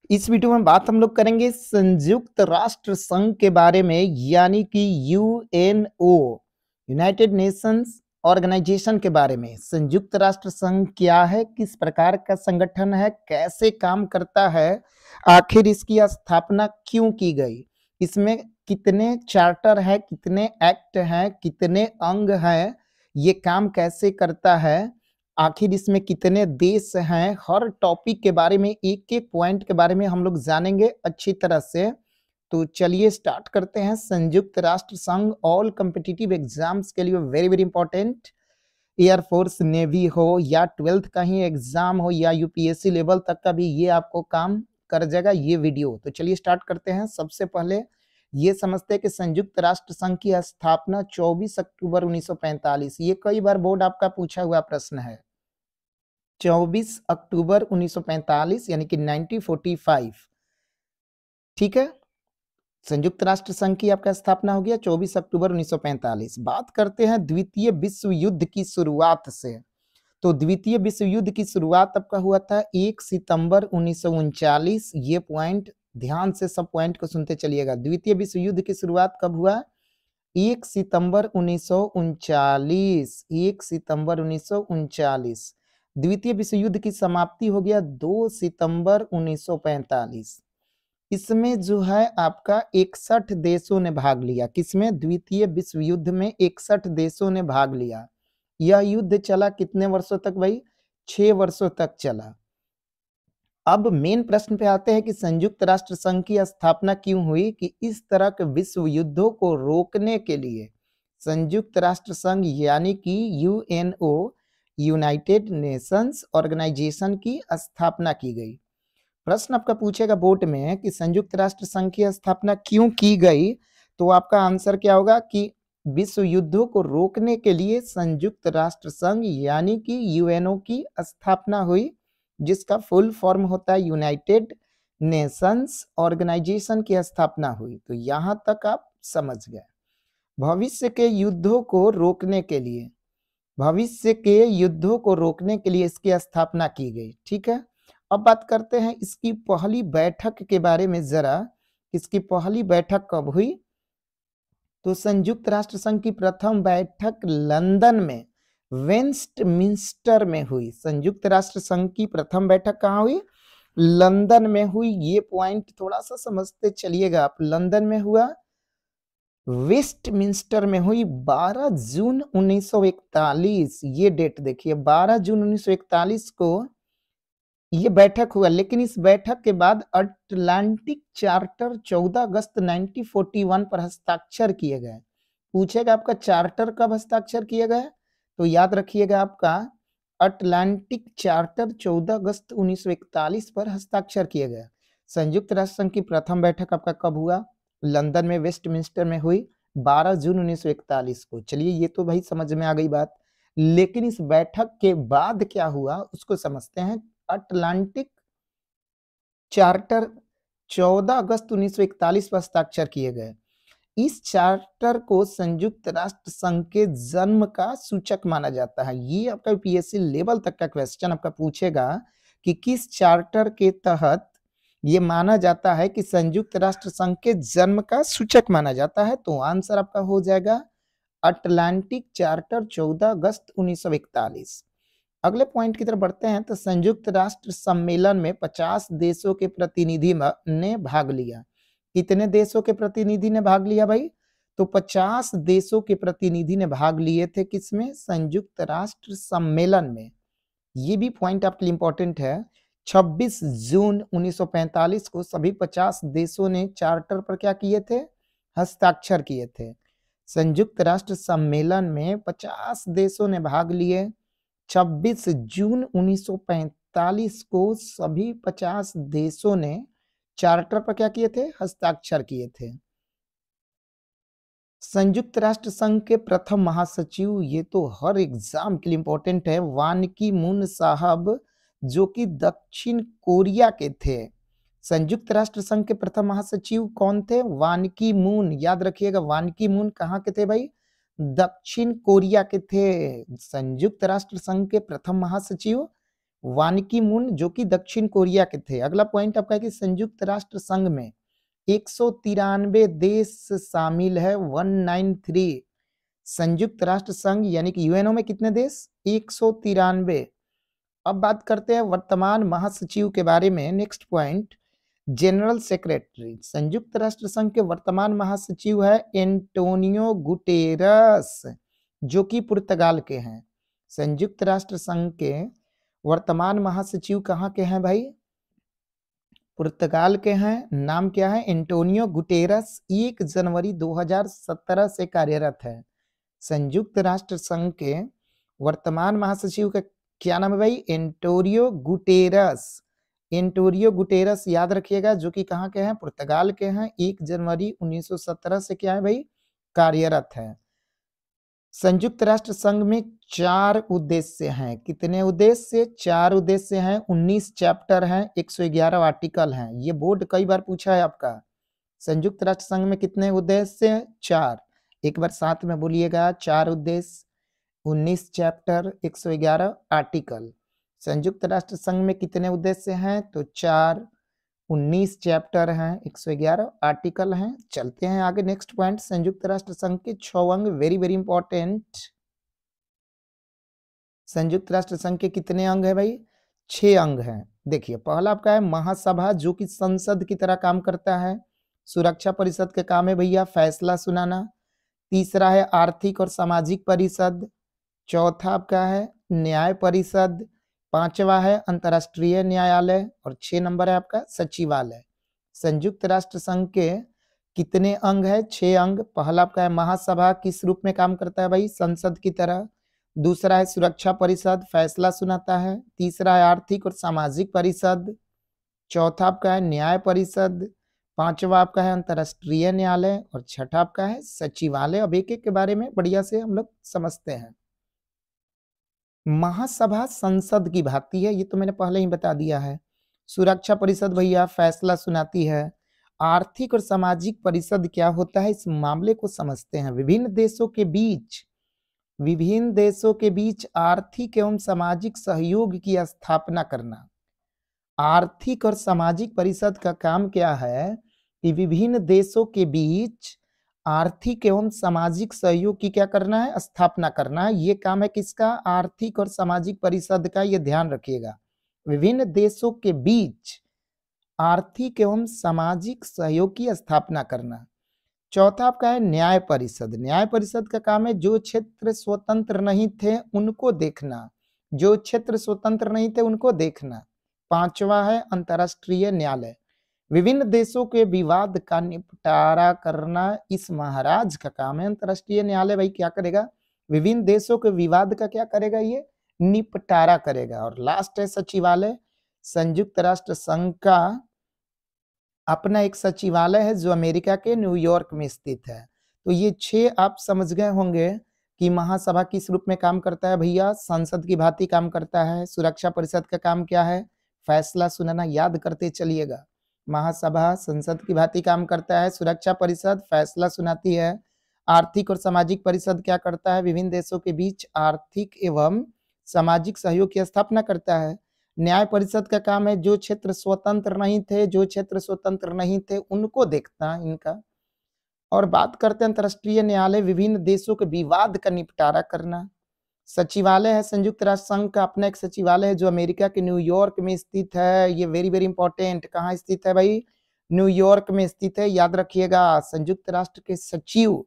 इस वीडियो में बात हम लोग करेंगे संयुक्त राष्ट्र संघ के बारे में, यानी कि यूएनओ, यूनाइटेड नेशंस ऑर्गेनाइजेशन के बारे में। संयुक्त राष्ट्र संघ क्या है, किस प्रकार का संगठन है, कैसे काम करता है, आखिर इसकी स्थापना क्यों की गई, इसमें कितने चार्टर है, कितने एक्ट हैं, कितने अंग हैं, ये काम कैसे करता है, आखिर इसमें कितने देश हैं, हर टॉपिक के बारे में, एक एक पॉइंट के बारे में हम लोग जानेंगे अच्छी तरह से। तो चलिए स्टार्ट करते हैं। संयुक्त राष्ट्र संघ ऑल कॉम्पिटिटिव एग्जाम्स के लिए very very important, air force, navy हो या 12th का ही एग्जाम हो या यूपीएससी लेवल तक का भी ये आपको काम कर जाएगा ये वीडियो। तो चलिए स्टार्ट करते हैं। सबसे पहले ये समझते हैं कि संयुक्त राष्ट्र संघ की स्थापना 24 अक्टूबर 1945, ये कई बार बोर्ड आपका पूछा हुआ प्रश्न है। 24 अक्टूबर 1945 यानी कि 1945, ठीक है। संयुक्त राष्ट्र संघ की आपका स्थापना हो गया 24 अक्टूबर 1945। बात करते हैं द्वितीय विश्व युद्ध की शुरुआत से। तो द्वितीय विश्व युद्ध की शुरुआत आपका हुआ था 1 सितंबर 1939। ये पॉइंट ध्यान से सब पॉइंट को सुनते चलिएगा। द्वितीय विश्व युद्ध की शुरुआत कब हुआ? 1 सितंबर 1939। 1 सितंबर 1939। द्वितीय विश्व युद्ध की समाप्ति हो गया 2 सितंबर 1945। इसमें जो है आपका 61 देशों ने भाग लिया। किसमें? द्वितीय विश्व युद्ध में 61 देशों ने भाग लिया। यह युद्ध चला कितने वर्षों तक भाई? 6 वर्षों तक चला। अब मेन प्रश्न पे आते हैं कि संयुक्त राष्ट्र संघ की स्थापना क्यों हुई, कि इस तरह के विश्व युद्धों को रोकने के लिए संयुक्त राष्ट्र संघ यानी कि यूएनओ, यूनाइटेड नेशंस ऑर्गेनाइजेशन की स्थापना की गई। प्रश्न आपका पूछेगा बोर्ड में कि संयुक्त राष्ट्र संघ की स्थापना क्यों की गई, तो आपका आंसर क्या होगा कि विश्व युद्धों को रोकने के लिए संयुक्त राष्ट्र संघ यानी कि यूएनओ की स्थापना हुई, जिसका फुल फॉर्म होता है यूनाइटेड नेशंस ऑर्गेनाइजेशन की स्थापना हुई। तो यहां तक आप समझ गए। भविष्य के युद्धों को रोकने के लिए, भविष्य के युद्धों को रोकने के लिए इसकी स्थापना की गई, ठीक है। अब बात करते हैं इसकी पहली बैठक के बारे में जरा। इसकी पहली बैठक कब हुई? तो संयुक्त राष्ट्र संघ की प्रथम बैठक लंदन में वेस्टमिंस्टर में हुई। संयुक्त राष्ट्र संघ की प्रथम बैठक कहाँ हुई? लंदन में हुई। ये पॉइंट थोड़ा सा समझते चलिएगा आप। लंदन में हुआ, वेस्टमिंस्टर में हुई 12 जून 1941। ये डेट देखिए, 12 जून 1941 को ये बैठक हुआ। लेकिन इस बैठक के बाद अटलांटिक चार्टर 14 अगस्त 1941 पर हस्ताक्षर किए गए। पूछेगा आपका चार्टर कब हस्ताक्षर किए गए, तो याद रखिएगा आपका अटलांटिक चार्टर 14 अगस्त 1941 पर हस्ताक्षर किए गए। संयुक्त राष्ट्र संघ की प्रथम बैठक आपका कब हुआ? लंदन में वेस्टमिंस्टर में हुई 12 जून 1941 को। चलिए ये तो भाई समझ में आ गई बात। लेकिन इस बैठक के बाद क्या हुआ उसको समझते हैं। अटलांटिक चार्टर 14 अगस्त 1941 पर हस्ताक्षर किए गए। इस चार्टर को संयुक्त राष्ट्र संघ के जन्म का सूचक माना जाता है। ये आपका यूपीएससी लेवल तक का क्वेश्चन आपका पूछेगा कि किस चार्टर के तहत ये माना जाता है कि संयुक्त राष्ट्र संघ के जन्म का सूचक माना जाता है, तो आंसर आपका हो जाएगा अटलांटिक चार्टर 14 अगस्त 1941। अगले पॉइंट की तरफ बढ़ते हैं। तो संयुक्त राष्ट्र सम्मेलन में 50 देशों के प्रतिनिधि ने भाग लिया। कितने देशों के प्रतिनिधि ने भाग लिया भाई? तो 50 देशों के प्रतिनिधि ने भाग लिए थे। किसमें? संयुक्त राष्ट्र सम्मेलन में। ये भी पॉइंट आपके लिए इंपॉर्टेंट है। 26 जून 1945 को सभी 50 देशों ने चार्टर पर क्या किए थे? हस्ताक्षर किए थे। संयुक्त राष्ट्र सम्मेलन में 50 देशों ने भाग लिए। 26 जून 1945 को सभी 50 देशों ने चार्टर पर क्या किए थे? हस्ताक्षर किए थे। संयुक्त राष्ट्र संघ के प्रथम महासचिव, ये तो हर एग्जाम के लिए इंपॉर्टेंट है, वान की मून साहब, जो कि दक्षिण कोरिया के थे। संयुक्त राष्ट्र संघ के प्रथम महासचिव कौन थे? वान की मून। याद रखिएगा, वान की मून कहाँ के थे भाई? दक्षिण कोरिया के थे। संयुक्त राष्ट्र संघ के प्रथम महासचिव वान की मून जो कि दक्षिण कोरिया के थे। अगला पॉइंट आपका है कि संयुक्त राष्ट्र संघ में 193 देश शामिल है, 193। संयुक्त राष्ट्र संघ यानी कि यूएनओ में कितने देश? 193। अब बात करते हैं वर्तमान महासचिव के बारे में। Next point, general secretary. संयुक्त राष्ट्र संघ के वर्तमान महासचिव है एंटोनियो गुटेरस, जो कि पुर्तगाल के हैं। संयुक्त राष्ट्र संघ के वर्तमान महासचिव कहाँ के हैं भाई? पुर्तगाल के हैं। नाम क्या है? Antonio Guterres. 1 जनवरी 2017 से कार्यरत है। संयुक्त राष्ट्र संघ के वर्तमान महासचिव का क्या नाम है भाई? Antonio Guterres. एंटोनियो गुटेरस याद रखिएगा, जो कि कहाँ के हैं? पुर्तगाल के हैं। 1 जनवरी 1917 से क्या है भाई? कार्यरत है। संयुक्त राष्ट्र संघ में 4 उद्देश्य हैं। कितने उद्देश्य? 4 उद्देश्य हैं। 19 चैप्टर हैं, 111 आर्टिकल हैं। ये बोर्ड कई बार पूछा है आपका। संयुक्त राष्ट्र संघ में कितने उद्देश्य? 4। एक बार साथ में बोलिएगा, 4 उद्देश्य, 19 चैप्टर, 111 आर्टिकल। संयुक्त राष्ट्र संघ में कितने उद्देश्य हैं? तो 4, 19 चैप्टर हैं, 111 आर्टिकल हैं। चलते हैं आगे। नेक्स्ट पॉइंट, संयुक्त राष्ट्र संघ के 6 अंग, वेरी वेरी इंपॉर्टेंट। संयुक्त राष्ट्र संघ के कितने अंग है भाई? 6 अंग हैं। देखिए, पहला आपका है महासभा, जो कि संसद की तरह काम करता है। सुरक्षा परिषद के काम है भैया फैसला सुनाना। तीसरा है आर्थिक और सामाजिक परिषद। चौथा आपका है न्याय परिषद। 5वां है अंतर्राष्ट्रीय न्यायालय। और 6 नंबर है आपका सचिवालय। संयुक्त राष्ट्र संघ के कितने अंग है? 6 अंग। पहला आपका है महासभा, किस रूप में काम करता है भाई? संसद की तरह। दूसरा है सुरक्षा परिषद, फैसला सुनाता है। तीसरा है आर्थिक और सामाजिक परिषद। चौथा आपका है न्याय परिषद। 5वां आपका है अंतर्राष्ट्रीय न्यायालय। और 6ठा आपका है सचिवालय। अब एक एक के बारे में बढ़िया से हम लोग समझते हैं। महासभा संसद की भांति है, ये तो मैंने पहले ही बता दिया है। सुरक्षा परिषद भैया फैसला सुनाती है। आर्थिक और सामाजिक परिषद क्या होता है, इस मामले को समझते हैं। विभिन्न देशों के बीच आर्थिक एवं सामाजिक सहयोग की स्थापना करना। आर्थिक और सामाजिक परिषद का काम क्या है कि विभिन्न देशों के बीच आर्थिक एवं सामाजिक सहयोग की क्या करना है? स्थापना करना है। ये काम है किसका? आर्थिक और सामाजिक परिषद का। ये ध्यान रखिएगा, विभिन्न देशों के बीच आर्थिक एवं सामाजिक सहयोग की स्थापना करना। चौथा आपका है न्याय परिषद। न्याय परिषद का काम है जो क्षेत्र स्वतंत्र नहीं थे उनको देखना। जो क्षेत्र स्वतंत्र नहीं थे उनको देखना। 5वां है अंतर्राष्ट्रीय न्यायालय। विभिन्न देशों के विवाद का निपटारा करना इस महाराज का काम है। अंतर्राष्ट्रीय न्यायालय भाई क्या करेगा? विभिन्न देशों के विवाद का क्या करेगा? ये निपटारा करेगा। और लास्ट है सचिवालय। संयुक्त राष्ट्र संघ का अपना एक सचिवालय है जो अमेरिका के न्यूयॉर्क में स्थित है। तो ये 6 आप समझ गए होंगे कि महासभा किस रूप में काम करता है भैया? संसद की भांति काम करता है। सुरक्षा परिषद का काम क्या है? फैसला सुनाना। याद करते चलिएगा, महासभा संसद की भांति काम करता है। सुरक्षा परिषद फैसला सुनाती है। आर्थिक और सामाजिक परिषद क्या करता है? विभिन्न देशों के बीच आर्थिक एवं सामाजिक सहयोग की स्थापना करता है। न्याय परिषद का काम है जो क्षेत्र स्वतंत्र नहीं थे उनको देखना इनका। और बात करते हैं अंतर्राष्ट्रीय न्यायालय, विभिन्न देशों के विवाद का निपटारा करना। सचिवालय है संयुक्त राष्ट्र संघ का अपना एक सचिवालय है जो अमेरिका के न्यूयॉर्क में स्थित है। ये वेरी वेरी इंपॉर्टेंट। कहाँ स्थित है भाई? न्यूयॉर्क में स्थित है, याद रखिएगा। संयुक्त राष्ट्र के सचिव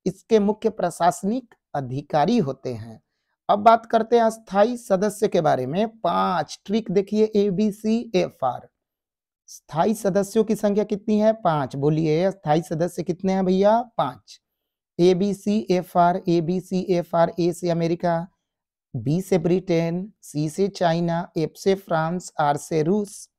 इसके मुख्य प्रशासनिक अधिकारी होते हैं। अब बात करते हैं अस्थायी सदस्य के बारे में। 5 ट्रिक देखिए, ABCFR। स्थायी सदस्यों की संख्या कितनी है? 5। बोलिए स्थायी सदस्य कितने हैं भैया? 5। ABCFR। A से अमेरिका, B से ब्रिटेन, C से चाइना, F से फ्रांस, R से रूस।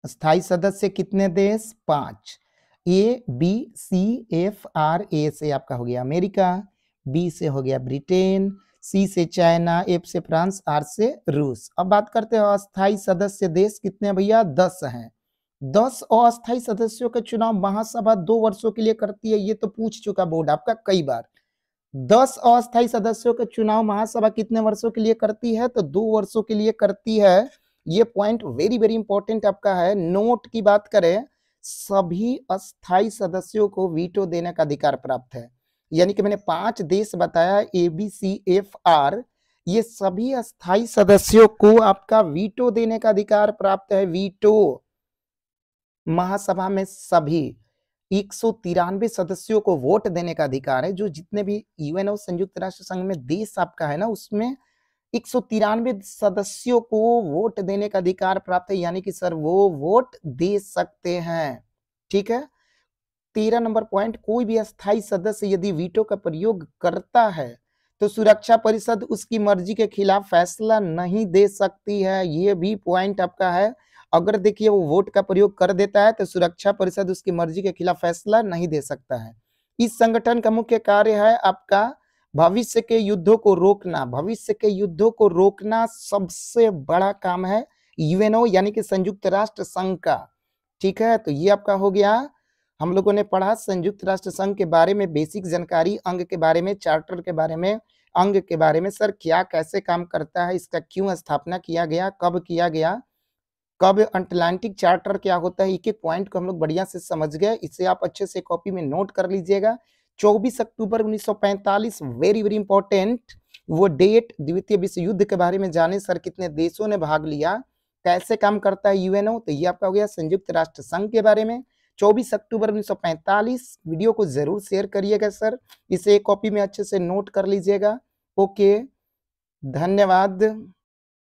स्थायी सदस्य कितने देश? 5। ABCFR। A से आपका हो गया अमेरिका, B से हो गया ब्रिटेन, C से चाइना, F से फ्रांस, R से रूस। अब बात करते हैं अस्थायी सदस्य देश कितने हैं भैया? 10 हैं। 10 अस्थायी सदस्यों का चुनाव महासभा 2 वर्षों के लिए करती है। ये तो पूछ चुका बोर्ड आपका कई बार। 10 अस्थायी सदस्यों के चुनाव महासभा कितने वर्षों के लिए करती है? तो 2 वर्षों के लिए करती है। ये पॉइंट वेरी वेरी इंपॉर्टेंट आपका है। नोट की बात करें, सभी अस्थायी सदस्यों को वीटो देने का अधिकार प्राप्त है। यानी कि मैंने 5 देश बताया, ABCFR, ये सभी अस्थायी सदस्यों को आपका वीटो देने का अधिकार प्राप्त है। वीटो महासभा में सभी 193 सदस्यों को वोट देने का अधिकार है। जो जितने भी यूएनओ संयुक्त राष्ट्र संघ में देश आपका है ना, उसमें 193 सदस्यों को वोट देने का अधिकार प्राप्त है, यानी कि सर वो वोट दे सकते हैं। ठीक है। 13 नंबर पॉइंट, कोई भी अस्थायी सदस्य यदि वीटो का प्रयोग करता है तो सुरक्षा परिषद उसकी मर्जी के खिलाफ फैसला नहीं दे सकती है। ये भी पॉइंट आपका है। अगर देखिए वो वोट का प्रयोग कर देता है तो सुरक्षा परिषद उसकी मर्जी के खिलाफ फैसला नहीं दे सकता है। इस संगठन का मुख्य कार्य है आपका भविष्य के युद्धों को रोकना। भविष्य के युद्धों को रोकना सबसे बड़ा काम है यूएनओ यानी कि संयुक्त राष्ट्र संघ का। ठीक है, तो ये आपका हो गया। हम लोगों ने पढ़ा संयुक्त राष्ट्र संघ के बारे में बेसिक जानकारी, अंग के बारे में, चार्टर के बारे में, अंग के बारे में, सर क्या कैसे काम करता है, इसका क्यों स्थापना किया गया, कब किया गया, कब अटलांटिक चार्टर क्या होता है, एक एक पॉइंट को हम लोग बढ़िया से समझ गए। इसे आप अच्छे से कॉपी में नोट कर लीजिएगा। 24 अक्टूबर 1945 वेरी वेरी इंपॉर्टेंट वो डेट। द्वितीय विश्व युद्ध के बारे में जाने, सर कितने देशों ने भाग लिया, कैसे काम करता है यूएनओ, तो ये आपका हो गया संयुक्त राष्ट्र संघ के बारे में। 24 अक्टूबर 1945। वीडियो को जरूर शेयर करिएगा सर, इसे एक कॉपी में अच्छे से नोट कर लीजिएगा। ओके, धन्यवाद।